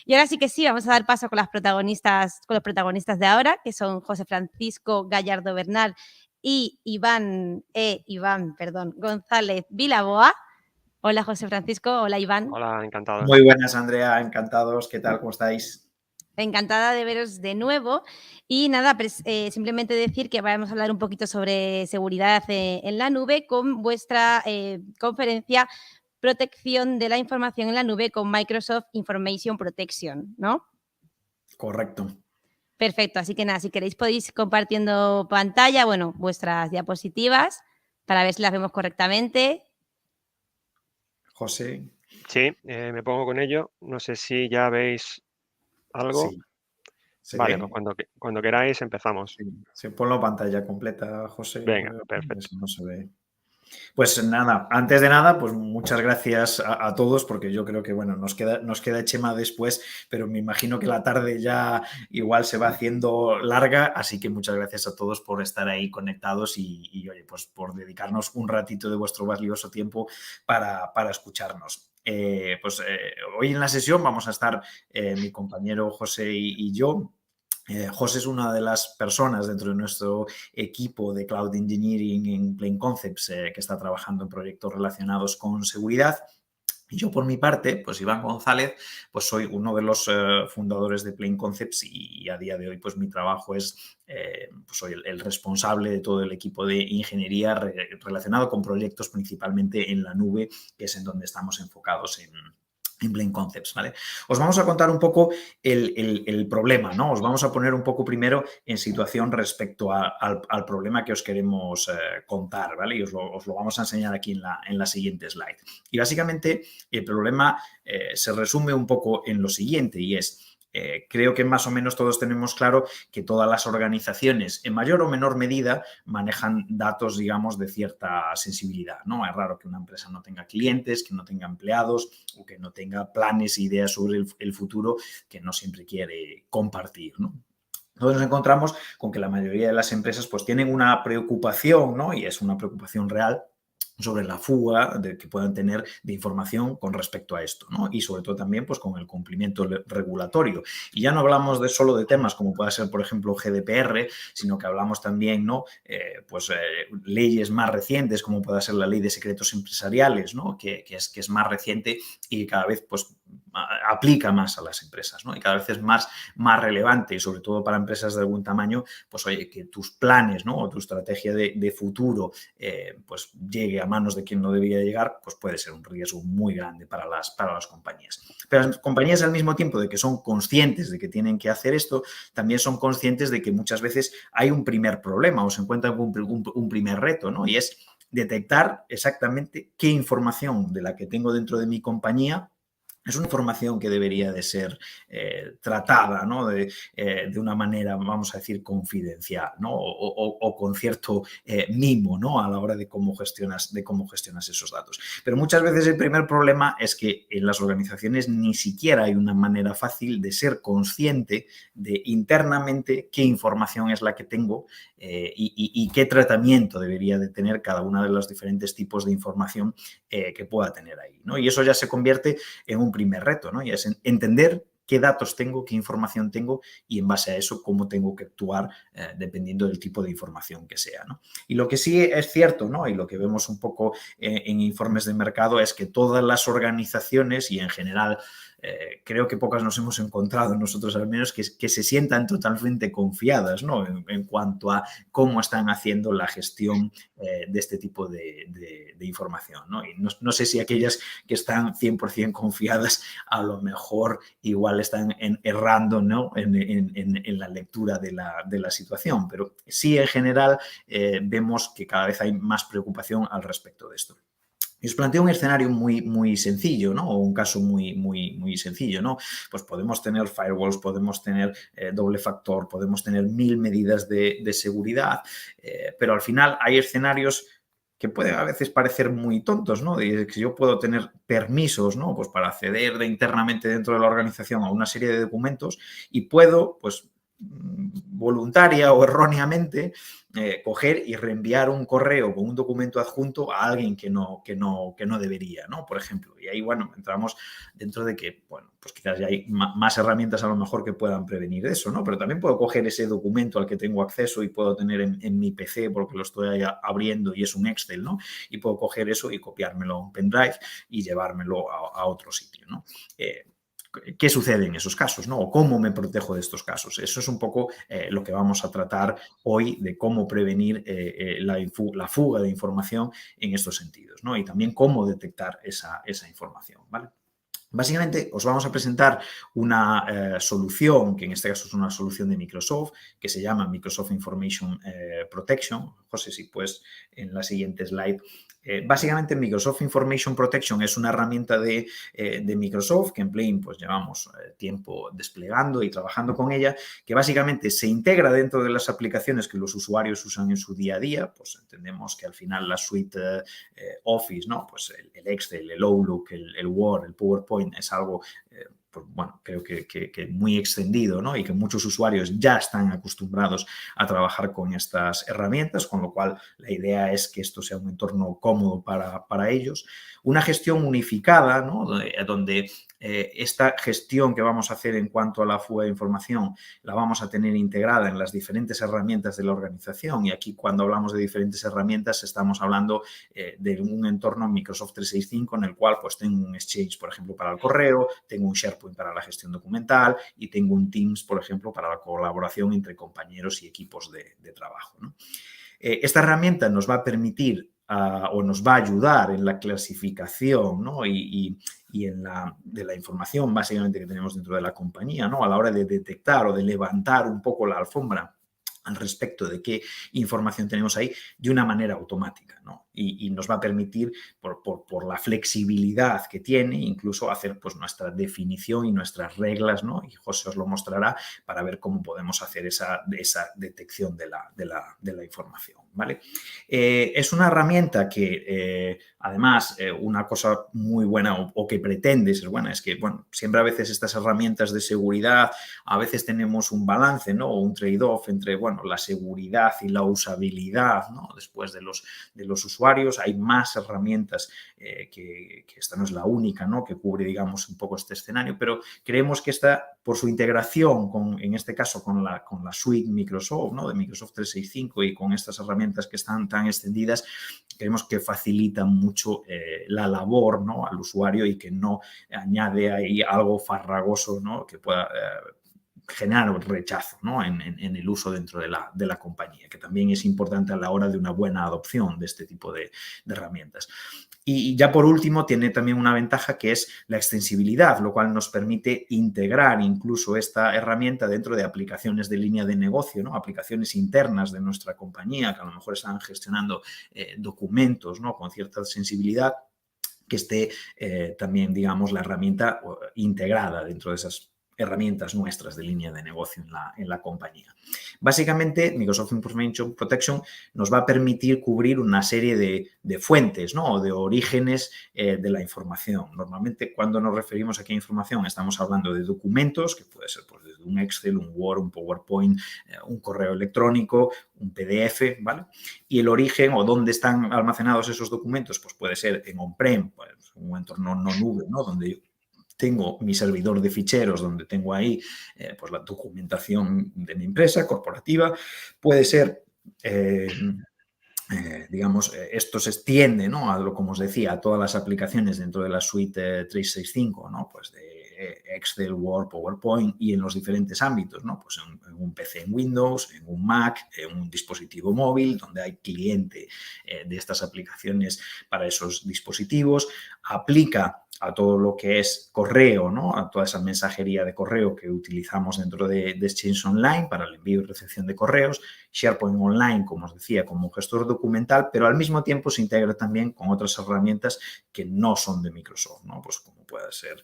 Y ahora sí que sí, vamos a dar paso con los protagonistas de ahora, que son José Francisco Gallardo Bernal y Iván González Vilaboa. Hola, José Francisco. Hola, Iván. Hola, encantados. Muy buenas, Andrea. Encantados. ¿Qué tal? ¿Cómo estáis? Encantada de veros de nuevo. Y nada, simplemente decir que vamos a hablar un poquito sobre seguridad en la nube con vuestra conferencia Protección de la información en la nube con Microsoft Information Protection, ¿no? Correcto. Perfecto. Así que nada, si queréis podéis ir compartiendo pantalla, bueno, vuestras diapositivas para ver si las vemos correctamente. José. Sí, me pongo con ello. No sé si ya veis algo. Sí. Vale, pues cuando queráis empezamos. Sí, ponlo pantalla completa, José. Venga, perfecto. Eso no se ve. Pues nada, antes de nada, pues muchas gracias a todos, porque yo creo que, bueno, nos queda Chema después, pero me imagino que la tarde ya igual se va haciendo larga, así que muchas gracias a todos por estar ahí conectados y oye, pues por dedicarnos un ratito de vuestro valioso tiempo para escucharnos. Hoy en la sesión vamos a estar mi compañero José y yo. José es una de las personas dentro de nuestro equipo de Cloud Engineering en Plain Concepts que está trabajando en proyectos relacionados con seguridad. Y yo, por mi parte, pues Iván González, pues soy uno de los fundadores de Plain Concepts y a día de hoy pues mi trabajo es, pues soy el responsable de todo el equipo de ingeniería relacionado con proyectos principalmente en la nube, que es en donde estamos enfocados en Plain Concepts, ¿vale? Os vamos a contar un poco el problema, ¿no? Os vamos a poner un poco primero en situación respecto al problema que os queremos contar, ¿vale? Y os lo vamos a enseñar aquí en la siguiente slide. Y básicamente el problema se resume un poco en lo siguiente y es... creo que más o menos todos tenemos claro que todas las organizaciones, en mayor o menor medida, manejan datos, digamos, de cierta sensibilidad, ¿no? Es raro que una empresa no tenga clientes, que no tenga empleados o que no tenga planes e ideas sobre el futuro que no siempre quiere compartir, ¿no? Entonces nos encontramos con que la mayoría de las empresas pues tienen una preocupación, ¿no? Y es una preocupación real sobre la fuga que puedan tener de información con respecto a esto, ¿no? Y sobre todo también pues, con el cumplimiento regulatorio. Y ya no hablamos solo de temas como pueda ser, por ejemplo, GDPR, sino que hablamos también, ¿no? Leyes más recientes, como pueda ser la Ley de Secretos Empresariales, ¿no? Que es más reciente y que cada vez pues, aplica más a las empresas, ¿no? Y cada vez es más relevante y sobre todo para empresas de algún tamaño, pues oye, que tus planes, ¿no? O tu estrategia de futuro pues llegue a manos de quien no debía llegar, pues puede ser un riesgo muy grande para las compañías. Pero las compañías al mismo tiempo de que son conscientes de que tienen que hacer esto, también son conscientes de que muchas veces hay un primer problema o se encuentran con un primer reto, ¿no? Y es detectar exactamente qué información de la que tengo dentro de mi compañía es una información que debería de ser tratada, ¿no? de una manera, vamos a decir, confidencial, ¿no? O con cierto mimo, ¿no? A la hora de cómo gestionas esos datos. Pero muchas veces el primer problema es que en las organizaciones ni siquiera hay una manera fácil de ser consciente de internamente qué información es la que tengo y qué tratamiento debería de tener cada uno de los diferentes tipos de información que pueda tener ahí, ¿no? Y eso ya se convierte en un primer reto, ¿no? Y es entender qué datos tengo, qué información tengo y en base a eso cómo tengo que actuar dependiendo del tipo de información que sea, ¿no? Y lo que sí es cierto, ¿no? Y lo que vemos un poco en informes de mercado es que todas las organizaciones y en general creo que pocas nos hemos encontrado nosotros al menos que se sientan totalmente confiadas, ¿no? En cuanto a cómo están haciendo la gestión de este tipo de información, ¿no? Y no sé si aquellas que están 100% confiadas a lo mejor igual están errando, ¿no? en la lectura de la situación, pero sí en general vemos que cada vez hay más preocupación al respecto de esto. Y os planteo un escenario muy sencillo, ¿no? O un caso muy sencillo, ¿no? Pues podemos tener firewalls, podemos tener doble factor, podemos tener 1000 medidas de seguridad, pero al final hay escenarios que pueden a veces parecer muy tontos, ¿no? De que yo puedo tener permisos, ¿no? Pues para acceder internamente dentro de la organización a una serie de documentos y puedo, pues, voluntaria o erróneamente coger y reenviar un correo con un documento adjunto a alguien que no debería, ¿no? Por ejemplo. Y ahí, bueno, entramos dentro de que, bueno, pues quizás ya hay más herramientas a lo mejor que puedan prevenir eso, ¿no? Pero también puedo coger ese documento al que tengo acceso y puedo tener en mi PC porque lo estoy ahí abriendo y es un Excel, ¿no? Y puedo coger eso y copiármelo a un pendrive y llevármelo a otro sitio, ¿no? ¿Qué sucede en esos casos, ¿no? O cómo me protejo de estos casos. Eso es un poco lo que vamos a tratar hoy de cómo prevenir la fuga de información en estos sentidos, ¿no? Y también cómo detectar esa información, ¿vale? Básicamente os vamos a presentar una solución, que en este caso es una solución de Microsoft, que se llama Microsoft Information Protection. José, si puedes en la siguiente slide. Básicamente Microsoft Information Protection es una herramienta de Microsoft que en Plain pues llevamos tiempo desplegando y trabajando con ella, que básicamente se integra dentro de las aplicaciones que los usuarios usan en su día a día. Pues entendemos que al final la suite Office, ¿no? Pues el Excel, el Outlook, el Word, el PowerPoint es algo pues, bueno, creo que muy extendido, ¿no? Y que muchos usuarios ya están acostumbrados a trabajar con estas herramientas, con lo cual la idea es que esto sea un entorno cómodo para ellos. Una gestión unificada, ¿no? Donde esta gestión que vamos a hacer en cuanto a la fuga de información la vamos a tener integrada en las diferentes herramientas de la organización, y aquí cuando hablamos de diferentes herramientas estamos hablando de un entorno Microsoft 365 en el cual pues tengo un Exchange, por ejemplo, para el correo, tengo un SharePoint para la gestión documental y tengo un Teams, por ejemplo, para la colaboración entre compañeros y equipos de trabajo, ¿no? Esta herramienta nos va a permitir o nos va a ayudar en la clasificación, ¿no? y de la información básicamente que tenemos dentro de la compañía, ¿no? A la hora de detectar o de levantar un poco la alfombra al respecto de qué información tenemos ahí de una manera automática, ¿no? Y nos va a permitir, por la flexibilidad que tiene, incluso hacer pues nuestra definición y nuestras reglas, ¿no? Y José os lo mostrará para ver cómo podemos hacer esa detección de la información, ¿vale? Es una herramienta que, además, una cosa muy buena o que pretende ser buena es que, bueno, siempre a veces estas herramientas de seguridad, a veces tenemos un balance, ¿no? O un trade-off entre, bueno, la seguridad y la usabilidad, ¿no? Después de los usuarios. Hay más herramientas que esta no es la única, ¿no? Que cubre, digamos, un poco este escenario, pero creemos que esta, por su integración, en este caso, con la suite Microsoft, ¿no? De Microsoft 365 y con estas herramientas que están tan extendidas, creemos que facilitan mucho la labor, ¿no? Al usuario y que no añade ahí algo farragoso, ¿no? Que pueda generar rechazo, ¿no? en el uso dentro de la compañía, que también es importante a la hora de una buena adopción de este tipo de herramientas. Y ya por último, tiene también una ventaja que es la extensibilidad, lo cual nos permite integrar incluso esta herramienta dentro de aplicaciones de línea de negocio, ¿no? Aplicaciones internas de nuestra compañía que a lo mejor están gestionando documentos, ¿no? Con cierta sensibilidad, que esté también, digamos, la herramienta integrada dentro de esas herramientas nuestras de línea de negocio en la compañía. Básicamente, Microsoft Information Protection nos va a permitir cubrir una serie de fuentes, ¿no? O de orígenes de la información. Normalmente, cuando nos referimos aquí a información, estamos hablando de documentos, que puede ser pues, desde un Excel, un Word, un PowerPoint, un correo electrónico, un PDF, ¿vale? Y el origen o dónde están almacenados esos documentos, pues puede ser en on-prem, pues, un entorno no nube, ¿no? Donde tengo mi servidor de ficheros donde tengo ahí pues la documentación de mi empresa corporativa. Puede ser, digamos, esto se extiende, ¿no? A lo, como os decía, a todas las aplicaciones dentro de la suite 365, ¿no? Pues de Excel, Word, PowerPoint y en los diferentes ámbitos, ¿no? Pues en un PC en Windows, en un Mac, en un dispositivo móvil, donde hay cliente de estas aplicaciones para esos dispositivos. Aplica a todo lo que es correo, ¿no? A toda esa mensajería de correo que utilizamos dentro de Exchange Online para el envío y recepción de correos, SharePoint Online, como os decía, como un gestor documental, pero al mismo tiempo se integra también con otras herramientas que no son de Microsoft, ¿no? Pues como puede ser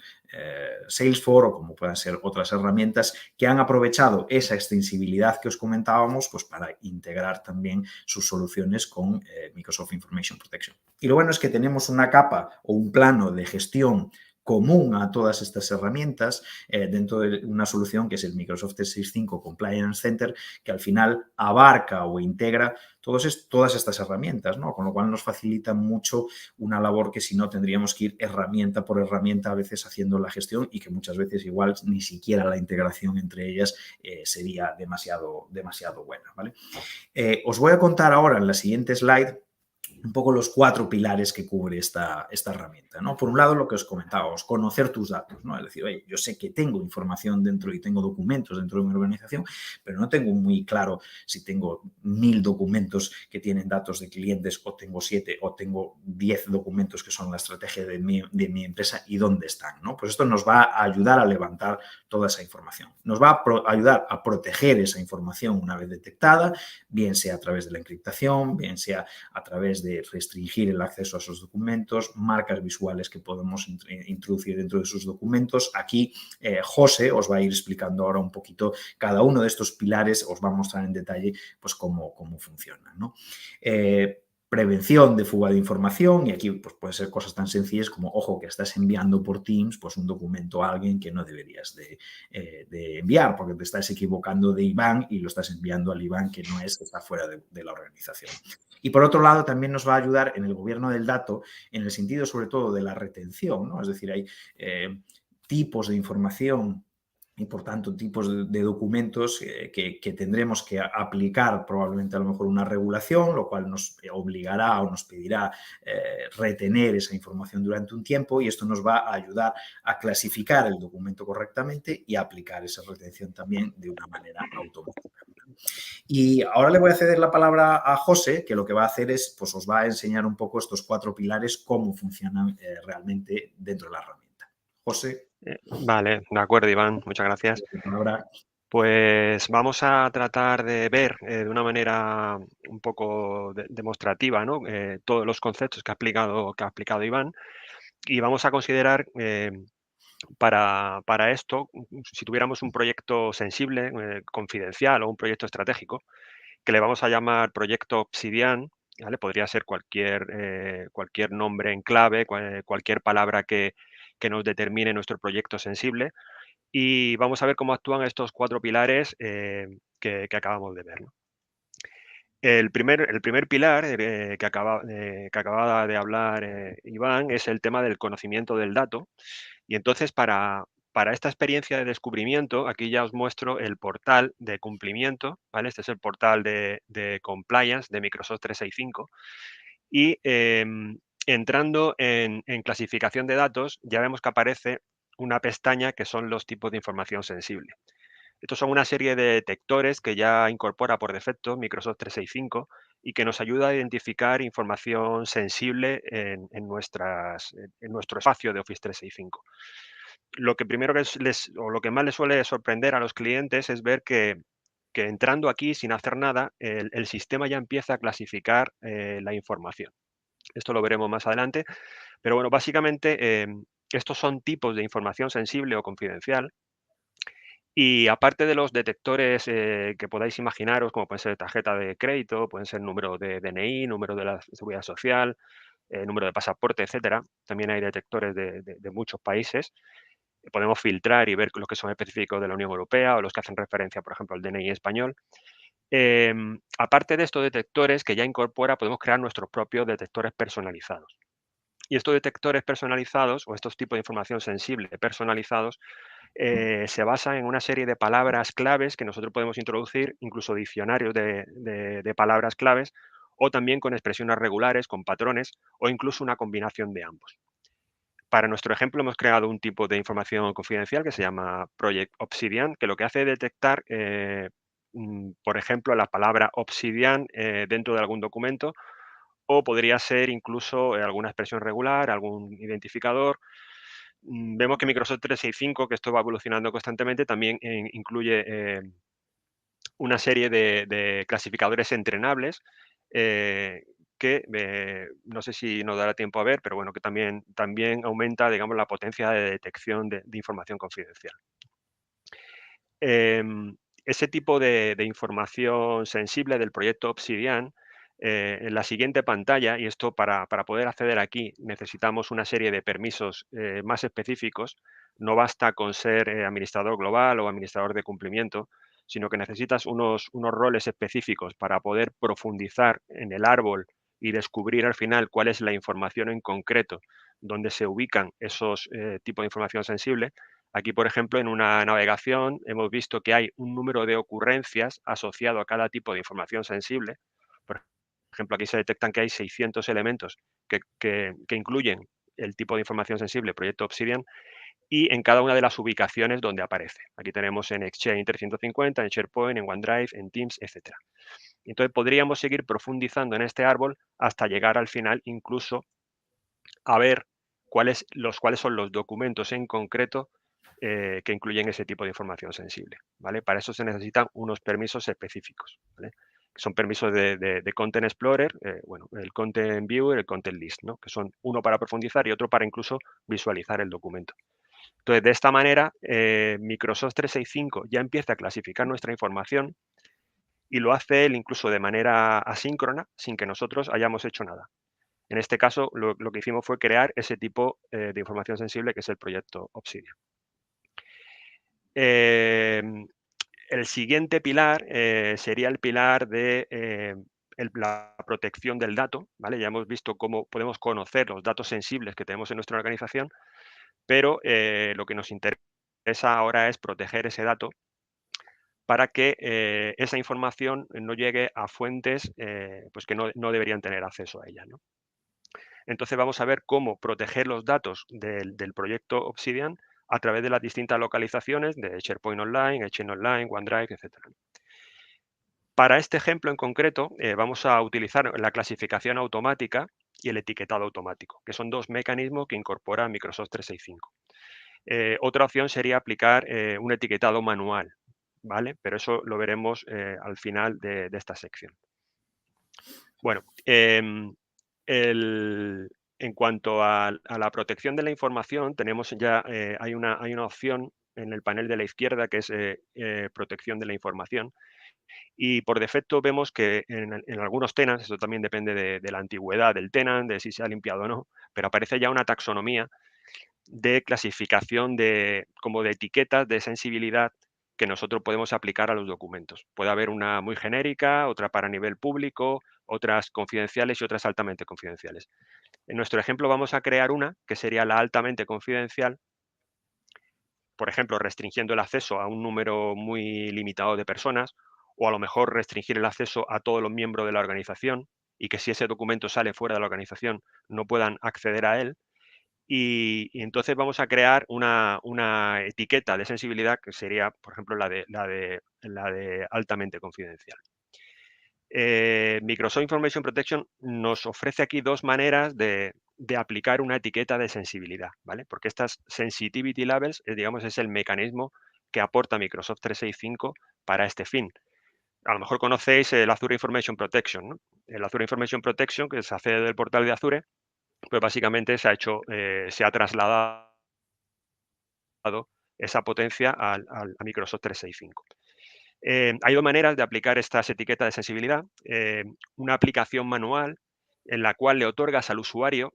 Salesforce o como puedan ser otras herramientas que han aprovechado esa extensibilidad que os comentábamos pues para integrar también sus soluciones con Microsoft Information Protection. Y lo bueno es que tenemos una capa o un plano de gestión común a todas estas herramientas dentro de una solución que es el Microsoft 365 Compliance Center, que al final abarca o integra todas estas herramientas, ¿no? Con lo cual nos facilita mucho una labor que si no tendríamos que ir herramienta por herramienta a veces haciendo la gestión y que muchas veces igual ni siquiera la integración entre ellas sería demasiado buena, ¿vale? Os voy a contar ahora en la siguiente slide un poco los 4 pilares que cubre esta herramienta, ¿no? Por un lado, lo que os comentábamos, conocer tus datos, ¿no? Es decir, oye, yo sé que tengo información dentro y tengo documentos dentro de mi organización, pero no tengo muy claro si tengo 1000 documentos que tienen datos de clientes o tengo 7 o tengo 10 documentos que son la estrategia de mi empresa y dónde están, ¿no? Pues esto nos va a ayudar a levantar toda esa información. Nos va a ayudar a proteger esa información una vez detectada, bien sea a través de la encriptación, bien sea a través de restringir el acceso a esos documentos, marcas visuales que podemos introducir dentro de esos documentos. Aquí José os va a ir explicando ahora un poquito cada uno de estos pilares, os va a mostrar en detalle pues cómo funcionan, ¿no? Prevención de fuga de información, y aquí pues, pueden ser cosas tan sencillas como, ojo, que estás enviando por Teams pues, un documento a alguien que no deberías de enviar, porque te estás equivocando de IBAN y lo estás enviando al IBAN que no es, que está fuera de la organización. Y por otro lado, también nos va a ayudar en el gobierno del dato, en el sentido sobre todo de la retención, ¿no? Es decir, hay tipos de información y por tanto tipos de documentos que tendremos que aplicar probablemente a lo mejor una regulación, lo cual nos obligará o nos pedirá retener esa información durante un tiempo, y esto nos va a ayudar a clasificar el documento correctamente y a aplicar esa retención también de una manera automática. Y ahora le voy a ceder la palabra a José, que lo que va a hacer es, pues os va a enseñar un poco estos 4 pilares, cómo funcionan realmente dentro de la herramienta. José. Vale, de acuerdo, Iván, muchas gracias. Pues vamos a tratar de ver de una manera un poco demostrativa, ¿no? Todos los conceptos que ha explicado Iván, y vamos a considerar para esto, si tuviéramos un proyecto sensible, confidencial o un proyecto estratégico, que le vamos a llamar proyecto Obsidian, ¿vale? Podría ser cualquier nombre en clave, cualquier palabra que nos determine nuestro proyecto sensible, y vamos a ver cómo actúan estos 4 pilares que acabamos de ver, ¿no? El primer pilar que acababa de hablar Iván es el tema del conocimiento del dato. Y entonces, para esta experiencia de descubrimiento, aquí ya os muestro el portal de cumplimiento, ¿vale? Este es el portal de compliance de Microsoft 365. Y entrando en clasificación de datos, ya vemos que aparece una pestaña que son los tipos de información sensible. Estos son una serie de detectores que ya incorpora por defecto Microsoft 365 y que nos ayuda a identificar información sensible en nuestro espacio de Office 365. Lo que primero lo que más les suele sorprender a los clientes es ver que entrando aquí sin hacer nada, el sistema ya empieza a clasificar la información. Esto lo veremos más adelante, pero bueno, básicamente estos son tipos de información sensible o confidencial. Y aparte de los detectores que podáis imaginaros, como pueden ser tarjeta de crédito, pueden ser número de DNI, número de la seguridad social, número de pasaporte, etcétera. También hay detectores de muchos países. Podemos filtrar y ver los que son específicos de la Unión Europea o los que hacen referencia, por ejemplo, al DNI español. Aparte de estos detectores que ya incorpora, podemos crear nuestros propios detectores personalizados. Y estos detectores personalizados o estos tipos de información sensible personalizados se basan en una serie de palabras claves que nosotros podemos introducir, incluso diccionarios de palabras claves, o también con expresiones regulares, con patrones, o incluso una combinación de ambos. Para nuestro ejemplo hemos creado un tipo de información confidencial que se llama Project Obsidian, que lo que hace es detectar, por ejemplo, la palabra Obsidian dentro de algún documento, o podría ser incluso alguna expresión regular, algún identificador. Vemos que Microsoft 365, que esto va evolucionando constantemente, también incluye una serie de clasificadores entrenables que no sé si nos dará tiempo a ver, pero bueno, que también aumenta, digamos, la potencia de detección de información confidencial. Ese tipo de información sensible del proyecto Obsidian en la siguiente pantalla, y esto para poder acceder aquí necesitamos una serie de permisos más específicos. No basta con ser administrador global o administrador de cumplimiento, sino que necesitas unos roles específicos para poder profundizar en el árbol y descubrir al final cuál es la información en concreto donde se ubican esos tipos de información sensible. Aquí, por ejemplo, en una navegación hemos visto que hay un número de ocurrencias asociado a cada tipo de información sensible. Por ejemplo, aquí se detectan que hay 600 elementos que incluyen el tipo de información sensible, proyecto Obsidian, y en cada una de las ubicaciones donde aparece. Aquí tenemos en Exchange 350, en SharePoint, en OneDrive, en Teams, etc. Entonces podríamos seguir profundizando en este árbol hasta llegar al final incluso a ver cuáles son los documentos en concreto que incluyen ese tipo de información sensible, ¿vale? Para eso se necesitan unos permisos específicos, ¿vale? Que son permisos de Content Explorer, bueno, el Content Viewer, el Content List, ¿no? Que son uno para profundizar y otro para incluso visualizar el documento. Entonces, de esta manera, Microsoft 365 ya empieza a clasificar nuestra información y lo hace él incluso de manera asíncrona, sin que nosotros hayamos hecho nada. En este caso, lo que hicimos fue crear ese tipo de información sensible que es el proyecto Obsidian. El siguiente pilar sería el pilar de la protección del dato, ¿vale? Ya hemos visto cómo podemos conocer los datos sensibles que tenemos en nuestra organización, pero lo que nos interesa ahora es proteger ese dato para que esa información no llegue a fuentes pues que no deberían tener acceso a ella, ¿no? Entonces vamos a ver cómo proteger los datos del proyecto Obsidian a través de las distintas localizaciones de SharePoint Online, Exchange Online, OneDrive, etc. Para este ejemplo en concreto vamos a utilizar la clasificación automática y el etiquetado automático, que son dos mecanismos que incorpora Microsoft 365. Otra opción sería aplicar un etiquetado manual, ¿vale? Pero eso lo veremos al final de esta sección. Bueno, en cuanto a la protección de la información, tenemos ya, hay una opción en el panel de la izquierda que es protección de la información. Y por defecto vemos que en algunos tenants, esto también depende de la antigüedad del tenant, de si se ha limpiado o no, pero aparece ya una taxonomía de clasificación como de etiquetas de sensibilidad que nosotros podemos aplicar a los documentos. Puede haber una muy genérica, otra para nivel público, otras confidenciales y otras altamente confidenciales. En nuestro ejemplo vamos a crear una que sería la altamente confidencial, por ejemplo, restringiendo el acceso a un número muy limitado de personas, o a lo mejor restringir el acceso a todos los miembros de la organización y que si ese documento sale fuera de la organización no puedan acceder a él. Y entonces vamos a crear una etiqueta de sensibilidad que sería, por ejemplo, la de altamente confidencial. Microsoft Information Protection nos ofrece aquí dos maneras de aplicar una etiqueta de sensibilidad, ¿vale? Porque estas sensitivity labels, digamos, es el mecanismo que aporta Microsoft 365 para este fin. A lo mejor conocéis el Azure Information Protection, ¿no? El Azure Information Protection, que se hace del portal de Azure, pues básicamente se ha trasladado esa potencia a Microsoft 365. Hay dos maneras de aplicar estas etiquetas de sensibilidad. Una aplicación manual en la cual le otorgas al usuario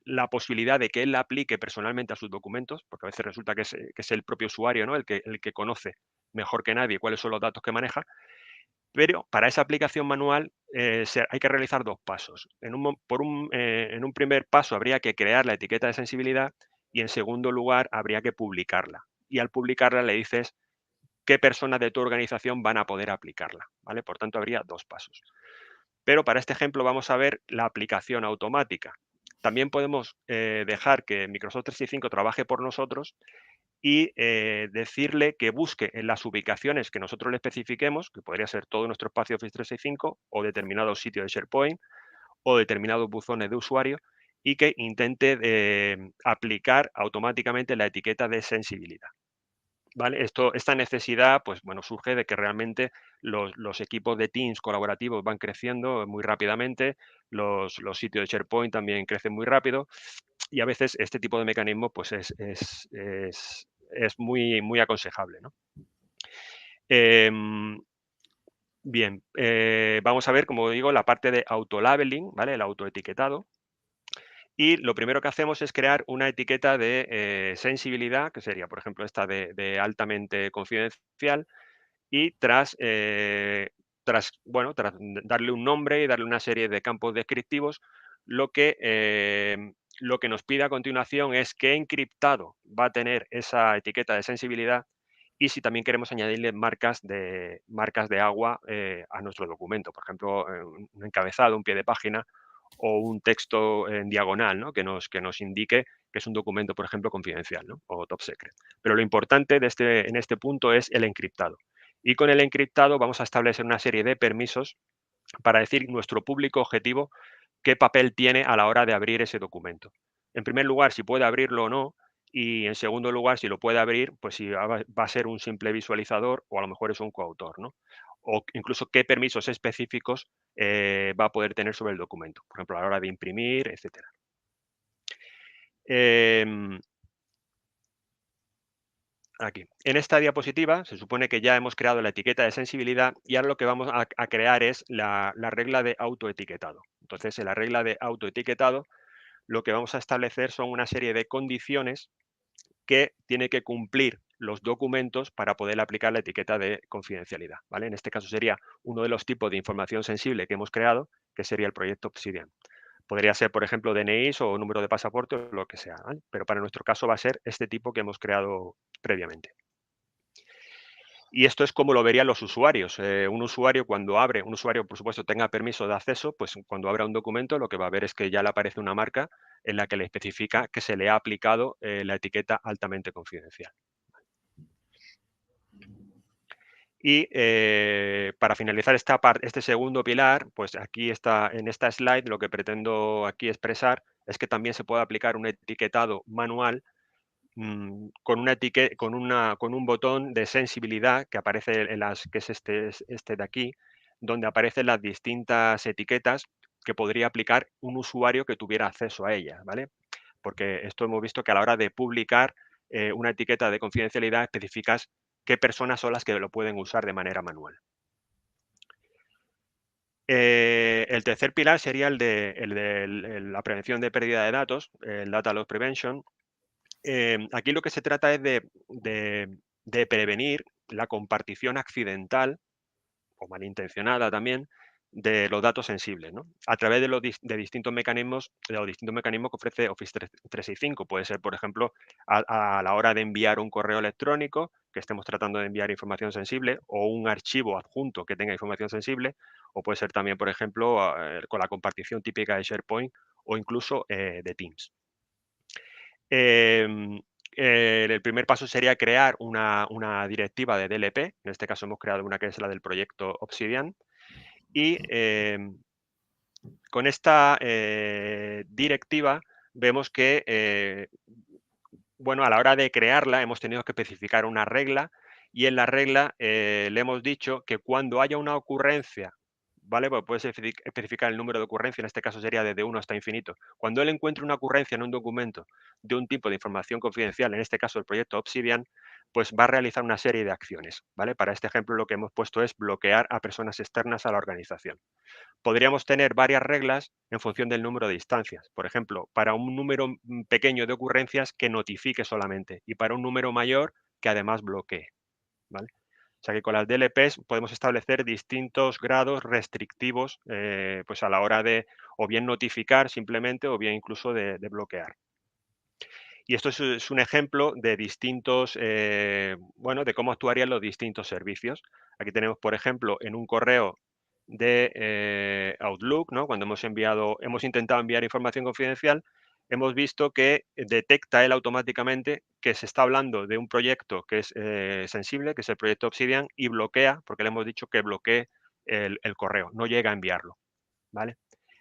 la posibilidad de que él la aplique personalmente a sus documentos, porque a veces resulta que es el propio usuario, ¿no? el que conoce mejor que nadie cuáles son los datos que maneja. Pero para esa aplicación manual hay que realizar dos pasos. En un primer paso habría que crear la etiqueta de sensibilidad y en segundo lugar habría que publicarla. Y al publicarla le dices qué personas de tu organización van a poder aplicarla, ¿vale? Por tanto, habría dos pasos. Pero para este ejemplo vamos a ver la aplicación automática. También podemos dejar que Microsoft 365 trabaje por nosotros y decirle que busque en las ubicaciones que nosotros le especifiquemos, que podría ser todo nuestro espacio Office 365 o determinados sitios de SharePoint o determinados buzones de usuario y que intente aplicar automáticamente la etiqueta de sensibilidad. ¿Vale? Esta necesidad pues, bueno, surge de que realmente los equipos de Teams colaborativos van creciendo muy rápidamente, los sitios de SharePoint también crecen muy rápido y a veces este tipo de mecanismo pues, es muy, muy aconsejable, ¿no? Bien, vamos a ver, como digo, la parte de autolabeling, ¿vale? El autoetiquetado. Y lo primero que hacemos es crear una etiqueta de sensibilidad, que sería, por ejemplo, esta de altamente confidencial, y tras darle un nombre y darle una serie de campos descriptivos, lo que nos pide a continuación es qué encriptado va a tener esa etiqueta de sensibilidad y si también queremos añadirle marcas de agua a nuestro documento, por ejemplo, un encabezado, un pie de página o un texto en diagonal, ¿no? que nos indique que es un documento, por ejemplo, confidencial, ¿no? O top secret. Pero lo importante en este punto es el encriptado. Y con el encriptado vamos a establecer una serie de permisos para decir nuestro público objetivo qué papel tiene a la hora de abrir ese documento. En primer lugar, si puede abrirlo o no, y en segundo lugar, si lo puede abrir, pues si va a ser un simple visualizador o a lo mejor es un coautor, ¿no? O incluso qué permisos específicos va a poder tener sobre el documento, por ejemplo, a la hora de imprimir, etcétera. Aquí. En esta diapositiva se supone que ya hemos creado la etiqueta de sensibilidad y ahora lo que vamos a crear es la regla de autoetiquetado. Entonces, en la regla de autoetiquetado, lo que vamos a establecer son una serie de condiciones que tiene que cumplir los documentos para poder aplicar la etiqueta de confidencialidad, ¿vale? En este caso sería uno de los tipos de información sensible que hemos creado, que sería el proyecto Obsidian. Podría ser, por ejemplo, DNIs o número de pasaporte o lo que sea, ¿vale? Pero para nuestro caso va a ser este tipo que hemos creado previamente. Y esto es como lo verían los usuarios. Un usuario cuando abre, un usuario por supuesto tenga permiso de acceso, pues cuando abra un documento lo que va a ver es que ya le aparece una marca en la que le especifica que se le ha aplicado la etiqueta altamente confidencial. Y para finalizar este segundo pilar, pues aquí está en esta slide lo que pretendo aquí expresar es que también se puede aplicar un etiquetado manual con un botón de sensibilidad que aparece que es este de aquí, donde aparecen las distintas etiquetas que podría aplicar un usuario que tuviera acceso a ellas, ¿vale? Porque esto hemos visto que a la hora de publicar una etiqueta de confidencialidad especificas qué personas son las que lo pueden usar de manera manual. El tercer pilar sería el de la prevención de pérdida de datos, el Data Loss Prevention. Aquí lo que se trata es de prevenir la compartición accidental o malintencionada también de los datos sensibles, ¿no? A través de distintos mecanismos que ofrece Office 365. Puede ser, por ejemplo, a la hora de enviar un correo electrónico, que estemos tratando de enviar información sensible, o un archivo adjunto que tenga información sensible, o puede ser también, por ejemplo, con la compartición típica de SharePoint o incluso de Teams. El primer paso sería crear una directiva de DLP. En este caso hemos creado una que es la del proyecto Obsidian. Y con esta directiva vemos que, bueno, a la hora de crearla hemos tenido que especificar una regla y en la regla le hemos dicho que cuando haya una ocurrencia, ¿vale? Pues puedes especificar el número de ocurrencia, en este caso sería desde 1 hasta infinito. Cuando él encuentre una ocurrencia en un documento de un tipo de información confidencial, en este caso el proyecto Obsidian, pues va a realizar una serie de acciones, ¿vale? Para este ejemplo lo que hemos puesto es bloquear a personas externas a la organización. Podríamos tener varias reglas en función del número de instancias. Por ejemplo, para un número pequeño de ocurrencias que notifique solamente y para un número mayor que además bloquee, ¿vale? O sea que con las DLPs podemos establecer distintos grados restrictivos pues a la hora de o bien notificar simplemente o bien incluso de bloquear. Y esto es un ejemplo de distintos, bueno, de cómo actuarían los distintos servicios. Aquí tenemos, por ejemplo, en un correo de Outlook, ¿no? Cuando hemos intentado enviar información confidencial, hemos visto que detecta él automáticamente que se está hablando de un proyecto que es sensible, que es el proyecto Obsidian, y bloquea, porque le hemos dicho que bloquee el correo, no llega a enviarlo, ¿vale?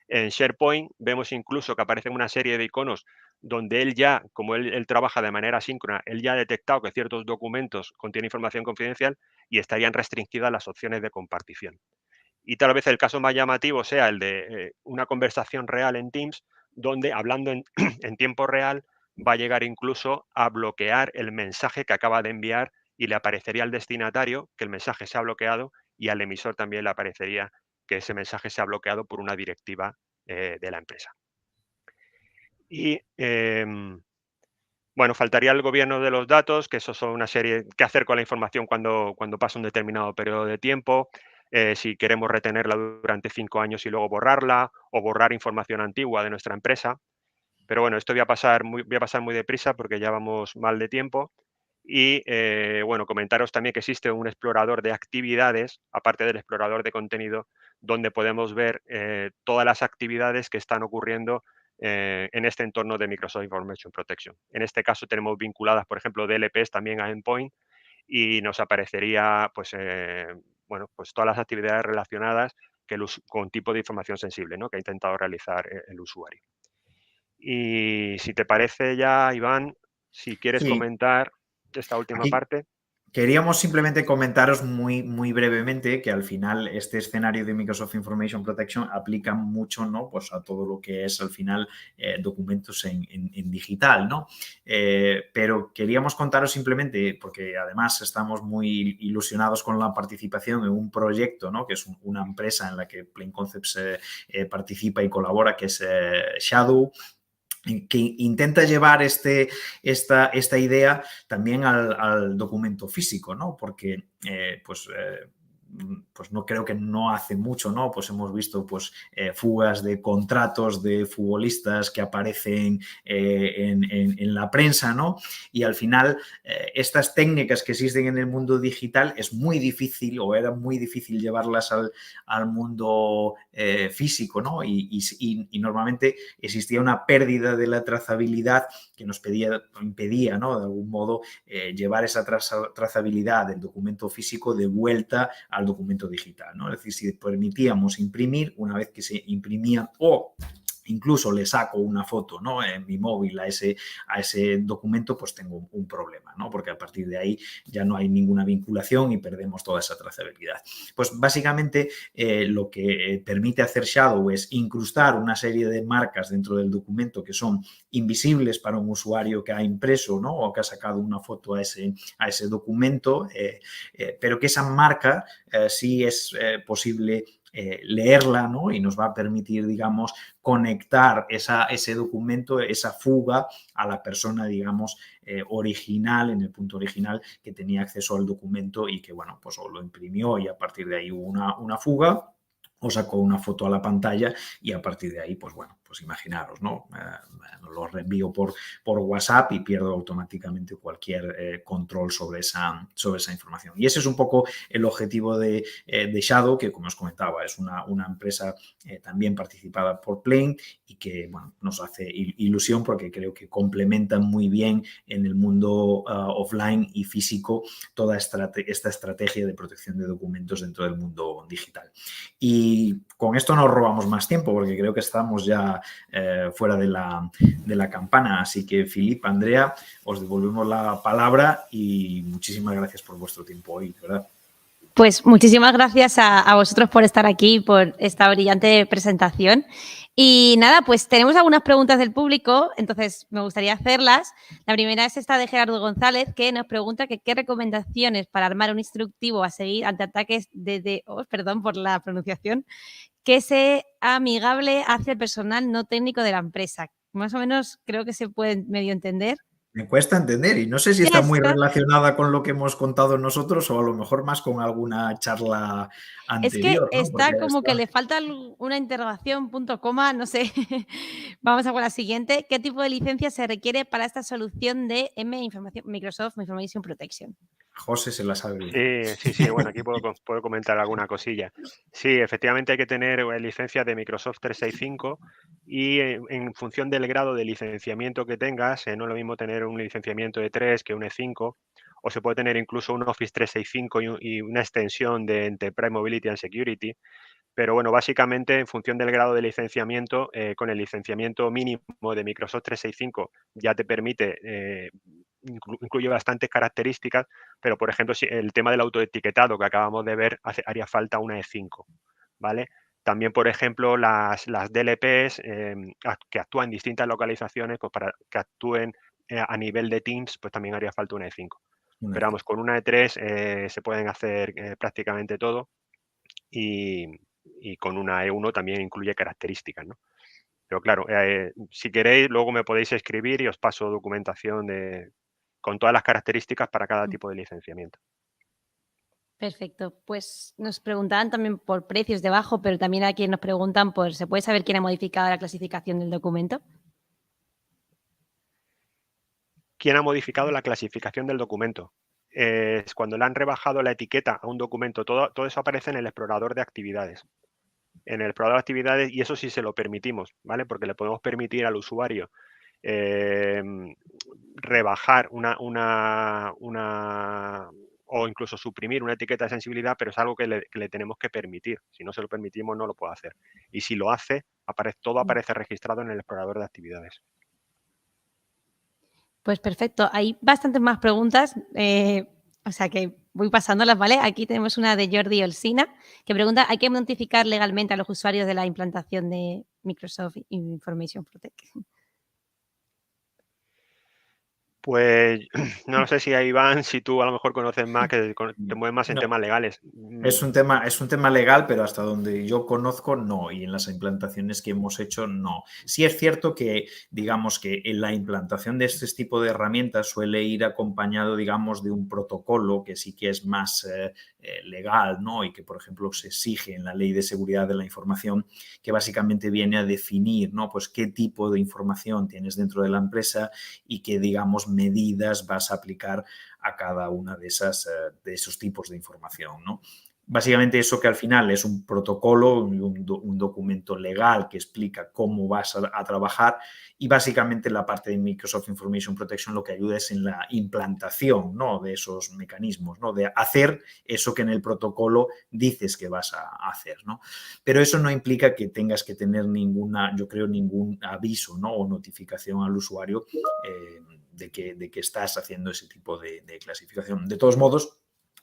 En SharePoint vemos incluso que aparecen una serie de iconos donde él ya, como él trabaja de manera síncrona, él ya ha detectado que ciertos documentos contienen información confidencial y estarían restringidas las opciones de compartición. Y tal vez el caso más llamativo sea el de una conversación real en Teams, donde hablando en tiempo real va a llegar incluso a bloquear el mensaje que acaba de enviar y le aparecería al destinatario que el mensaje se ha bloqueado y al emisor también le aparecería que ese mensaje se ha bloqueado por una directiva de la empresa. Y bueno, faltaría el gobierno de los datos, que eso son una serie, qué hacer con la información cuando pasa un determinado periodo de tiempo, si queremos retenerla durante 5 años y luego borrarla, o borrar información antigua de nuestra empresa. Pero bueno, esto voy a pasar muy deprisa porque ya vamos mal de tiempo. Y bueno, comentaros también que existe un explorador de actividades, aparte del explorador de contenido, donde podemos ver todas las actividades que están ocurriendo en este entorno de Microsoft Information Protection. En este caso tenemos vinculadas, por ejemplo, DLPs también a Endpoint y nos aparecería pues, bueno, pues todas las actividades relacionadas con tipo de información sensible, ¿no?, que ha intentado realizar el usuario. Y si te parece ya, Iván, si quieres Sí, comentar esta última aquí parte. queríamos simplemente comentaros muy brevemente que al final este escenario de Microsoft Information Protection aplica mucho, ¿no?, pues a todo lo que es al final documentos en digital, ¿no? Pero queríamos contaros simplemente, porque además estamos muy ilusionados con la participación en un proyecto, ¿no?, que es una empresa en la que Plain Concepts participa y colabora, que es Shadow, que intenta llevar esta idea también al documento físico, ¿no? Porque pues no creo que no hace mucho, ¿no? Pues hemos visto pues, fugas de contratos de futbolistas que aparecen en la prensa, ¿no? Y al final estas técnicas que existen en el mundo digital es muy difícil, o era muy difícil llevarlas al mundo físico, ¿no? Y normalmente existía una pérdida de la trazabilidad que nos impedía, ¿no?, de algún modo llevar esa trazabilidad del documento físico de vuelta al documento digital, ¿no? Es decir, si permitíamos imprimir, una vez que se imprimía, o incluso le saco una foto, ¿no?, en mi móvil a ese documento, pues tengo un problema, ¿no?, porque a partir de ahí ya no hay ninguna vinculación y perdemos toda esa trazabilidad. Pues básicamente lo que permite hacer Shadow es incrustar una serie de marcas dentro del documento que son invisibles para un usuario que ha impreso, ¿no?, o que ha sacado una foto a ese documento, pero que esa marca sí es posible leerla, ¿no?, y nos va a permitir, digamos, conectar ese documento, esa fuga, a la persona, digamos, original, en el punto original, que tenía acceso al documento y que, bueno, pues o lo imprimió y a partir de ahí hubo una fuga, o sacó una foto a la pantalla y a partir de ahí, pues bueno, pues imaginaros, ¿no? Lo reenvío por WhatsApp y pierdo automáticamente cualquier control sobre esa información. Y ese es un poco el objetivo de Shadow, que como os comentaba, es una empresa también participada por Plain y que, bueno, nos hace ilusión porque creo que complementan muy bien en el mundo offline y físico toda esta estrategia de protección de documentos dentro del mundo digital. Y con esto no robamos más tiempo porque creo que estamos ya fuera de la campana. Así que, Filip, Andrea, os devolvemos la palabra y muchísimas gracias por vuestro tiempo hoy, ¿verdad? Pues muchísimas gracias a vosotros por estar aquí, por esta brillante presentación. Y nada, pues tenemos algunas preguntas del público, entonces me gustaría hacerlas. La primera es esta de Gerardo González, que nos pregunta que qué recomendaciones para armar un instructivo a seguir ante ataques perdón por la pronunciación, que sea amigable hacia el personal no técnico de la empresa. Más o menos creo que se puede medio entender. Me cuesta entender y no sé si está muy relacionada con lo que hemos contado nosotros o a lo mejor más con alguna charla anterior. Es que ¿no? está como que le falta una interrogación, punto, coma, no sé. Vamos a por la siguiente. ¿Qué tipo de licencia se requiere para esta solución de Microsoft Information Protection? José se la sabe. Sí, bueno, aquí puedo comentar alguna cosilla. Sí, efectivamente hay que tener licencia de Microsoft 365 y en función del grado de licenciamiento que tengas, no es lo mismo tener un licenciamiento de 3 que un E5, o se puede tener incluso un Office 365 y una extensión de Enterprise Mobility and Security. Pero bueno, básicamente en función del grado de licenciamiento, con el licenciamiento mínimo de Microsoft 365 ya te permite, incluye bastantes características, pero por ejemplo, si el tema del autoetiquetado que acabamos de ver, haría falta una E5, ¿vale? También, por ejemplo, las DLPs que actúan en distintas localizaciones, pues para que actúen a nivel de Teams, pues también haría falta una E5. Pero vamos, con una E3 se pueden hacer prácticamente todo. y con una E1 también incluye características, ¿no? Pero claro, si queréis, luego me podéis escribir y os paso documentación con todas las características para cada tipo de licenciamiento. Perfecto. Pues nos preguntaban también por precios debajo, pero también aquí nos preguntan por, ¿se puede saber quién ha modificado la clasificación del documento? ¿Quién ha modificado la clasificación del documento? Es cuando le han rebajado la etiqueta a un documento, todo eso aparece en el explorador de actividades. En el explorador de actividades, y eso sí se lo permitimos, ¿vale? Porque le podemos permitir al usuario rebajar o incluso suprimir una etiqueta de sensibilidad, pero es algo que le tenemos que permitir. Si no se lo permitimos, no lo puede hacer. Y si lo hace, todo aparece registrado en el explorador de actividades. Pues perfecto. Hay bastantes más preguntas, o sea que voy pasándolas, ¿vale? Aquí tenemos una de Jordi Olsina, que pregunta, ¿hay que notificar legalmente a los usuarios de la implantación de Microsoft Information Protect? Pues no lo sé si Iván, si tú a lo mejor conoces más, que te mueves más en temas legales. Es un tema legal, pero hasta donde yo conozco, no. Y en las implantaciones que hemos hecho, no. Sí es cierto que, digamos, que en la implantación de este tipo de herramientas suele ir acompañado, digamos, de un protocolo que sí que es más legal, ¿no? Y que, por ejemplo, se exige en la Ley de Seguridad de la Información, que básicamente viene a definir, ¿no? Pues qué tipo de información tienes dentro de la empresa y qué, digamos, medidas vas a aplicar a cada una de esos tipos de información, ¿no? Básicamente eso que al final es un protocolo, un documento legal que explica cómo vas a trabajar y básicamente la parte de Microsoft Information Protection lo que ayuda es en la implantación, ¿no? De esos mecanismos, ¿no? De hacer eso que en el protocolo dices que vas a hacer, ¿no? Pero eso no implica que tengas que tener ningún aviso, ¿no? O notificación al usuario de que estás haciendo ese tipo de clasificación. De todos modos,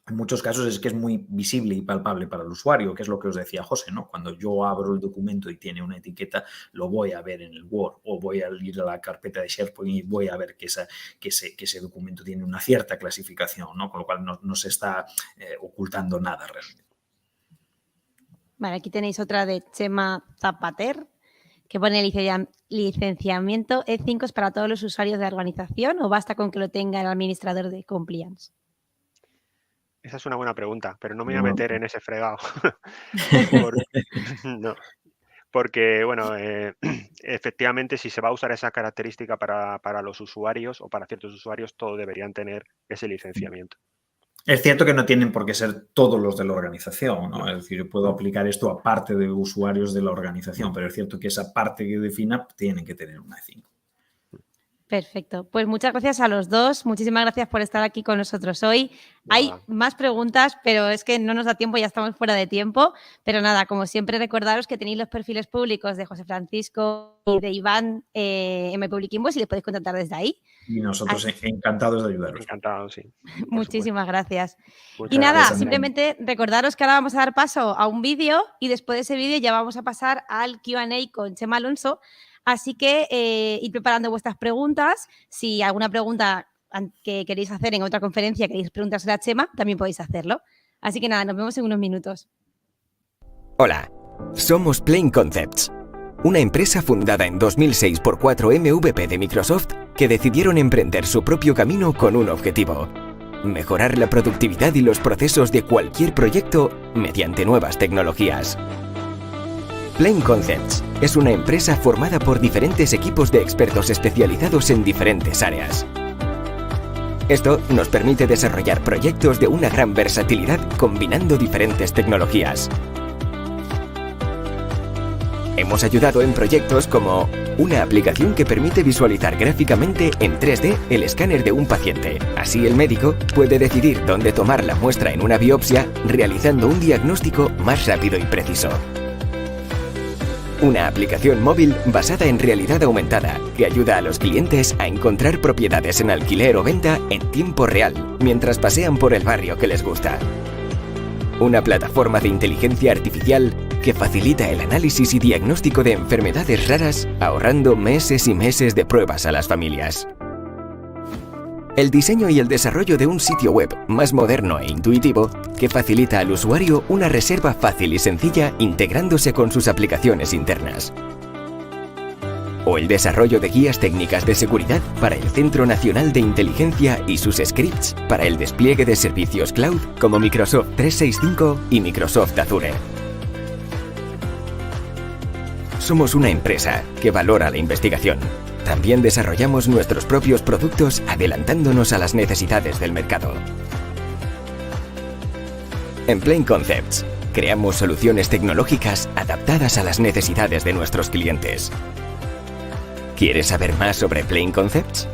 en muchos casos es que es muy visible y palpable para el usuario, que es lo que os decía José, ¿no? Cuando yo abro el documento y tiene una etiqueta, lo voy a ver en el Word o voy a ir a la carpeta de SharePoint y voy a ver que ese documento tiene una cierta clasificación, ¿no? Con lo cual no se está ocultando nada realmente. Vale, aquí tenéis otra de Chema Zapater, que pone licenciamiento E5 es para todos los usuarios de la organización o basta con que lo tenga el administrador de compliance. Esa es una buena pregunta, pero no me voy a meter en ese fregado. No. Porque, bueno, efectivamente, si se va a usar esa característica para los usuarios o para ciertos usuarios, todos deberían tener ese licenciamiento. Es cierto que no tienen por qué ser todos los de la organización, ¿no? Es decir, yo puedo aplicar esto a parte de usuarios de la organización, pero es cierto que esa parte que defina tienen que tener una E5. Perfecto. Pues muchas gracias a los dos. Muchísimas gracias por estar aquí con nosotros hoy. Hay más preguntas, pero es que no nos da tiempo, ya estamos fuera de tiempo. Pero nada, como siempre, recordaros que tenéis los perfiles públicos de José Francisco y de Iván en My Public Invoice y les podéis contactar desde ahí. Y nosotros encantados de ayudaros. Encantados, sí. Muchísimas gracias. Muchas y nada, gracias, simplemente recordaros que ahora vamos a dar paso a un vídeo y después de ese vídeo ya vamos a pasar al Q&A con Chema Alonso. Así que ir preparando vuestras preguntas. Si alguna pregunta que queréis hacer en otra conferencia, queréis preguntársela a Chema, también podéis hacerlo. Así que nada, nos vemos en unos minutos. Hola, somos Plain Concepts, una empresa fundada en 2006 por 4 MVP de Microsoft que decidieron emprender su propio camino con un objetivo: mejorar la productividad y los procesos de cualquier proyecto mediante nuevas tecnologías. Plain Concepts es una empresa formada por diferentes equipos de expertos especializados en diferentes áreas. Esto nos permite desarrollar proyectos de una gran versatilidad combinando diferentes tecnologías. Hemos ayudado en proyectos como una aplicación que permite visualizar gráficamente en 3D el escáner de un paciente. Así el médico puede decidir dónde tomar la muestra en una biopsia, realizando un diagnóstico más rápido y preciso. Una aplicación móvil basada en realidad aumentada que ayuda a los clientes a encontrar propiedades en alquiler o venta en tiempo real mientras pasean por el barrio que les gusta. Una plataforma de inteligencia artificial que facilita el análisis y diagnóstico de enfermedades raras, ahorrando meses y meses de pruebas a las familias. El diseño y el desarrollo de un sitio web más moderno e intuitivo que facilita al usuario una reserva fácil y sencilla integrándose con sus aplicaciones internas. O el desarrollo de guías técnicas de seguridad para el Centro Nacional de Inteligencia y sus scripts para el despliegue de servicios cloud como Microsoft 365 y Microsoft Azure. Somos una empresa que valora la investigación. También desarrollamos nuestros propios productos adelantándonos a las necesidades del mercado. En Plain Concepts, creamos soluciones tecnológicas adaptadas a las necesidades de nuestros clientes. ¿Quieres saber más sobre Plain Concepts?